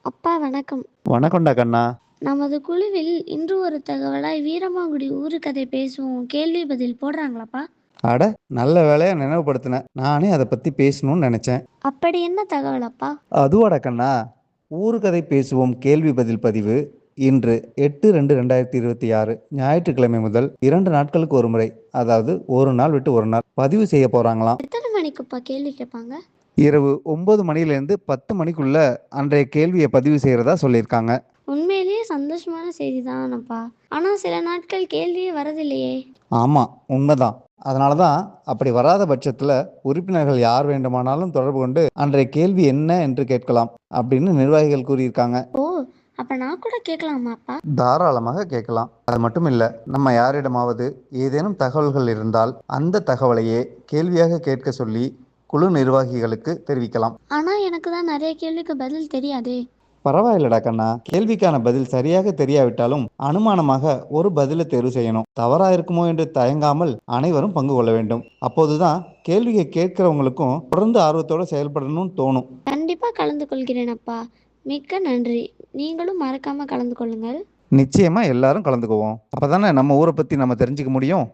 அப்பா வணக்கம். வணக்கம்டா கண்ணா. நமது குழுவில் இன்று ஒரு தகவலாய் வீரமாங்குடி ஊருக்கதை பேசுவோம் கேள்வி பதில் போடுறாங்களாப்பா? அட, நல்ல வேலையா நினைவுபடுத்தின. நானே அதை பத்தி பேசணும்னு நினைச்சேன். அப்படி என்ன தகவலப்பா? அதுவாடா கண்ணா, ஊருக்கதை பேசுவோம் கேள்வி பதில் பதிவு இன்று 8/2/2026 ஞாயிற்றுக்கிழமை முதல் 2 நாட்களுக்கு ஒரு முறை, அதாவது ஒரு நாள் விட்டு ஒரு நாள் பதிவு செய்ய போறாங்களாம். எத்தனை மணிக்குப்பா கேள்வி கேட்பாங்க? இரவு 9 மணிலேருந்து 10 மணிக்குள்ள அன்றைய கேள்வியை பதிவு செய்யறதா சொல்லியிருக்காங்க. உண்மையிலேயே சந்தோஷமான செய்தி தானப்பா. ஆனா சில நாட்கள் கேள்வியே வரதில்லையே. ஆமா, உண்மைதான். அதனால தான் அப்படி வராத பட்சத்தில் உறுப்பினர்கள் யார் வேண்டுமானாலும் தொடர்பு கொண்டு அன்றைய கேள்வி என்ன என்று கேட்கலாம் அப்படின்னு நிர்வாகிகள் கூறியிருக்காங்க. ஓ, அப்ப நான் கூட கேட்கலாமாப்பா? தாராளமாக கேட்கலாம். அது மட்டும் இல்லை, நம்ம யாரிடமாவது ஏதேனும் தகவல்கள் இருந்தால் அந்த தகவலையே கேள்வியாக கேட்க சொல்லி குழு நிர்வாகிகளுக்கு தெரிவிக்கலாம். ஆனா எனக்கு தான் நிறைய கேள்விக்கு பதில் தெரியாதே. பரவாயில்லடா கண்ணா, கேள்விக்கான பதில் சரியாக தெரியாவிட்டாலும் அனுமானமாக ஒரு பதிலை தேர்வு செய்யணும். தவறா இருக்குமோ என்று தயங்காமல் அனைவரும் பங்கு கொள்ள வேண்டும். அப்போதுதான் கேள்வியை கேட்கிறவங்களுக்கும் தொடர்ந்து ஆர்வத்தோட செயல்படணும்னு தோணும். கண்டிப்பா கலந்து கொள்கிறேன் அப்பா. மிக்க நன்றி. நீங்களும் மறக்காம கலந்து கொள்ளுங்கள். நிச்சயமா எல்லாரும் கலந்துக்குவோம். அப்பதானே நம்ம ஊரை பத்தி நம்ம தெரிஞ்சுக்க முடியும்.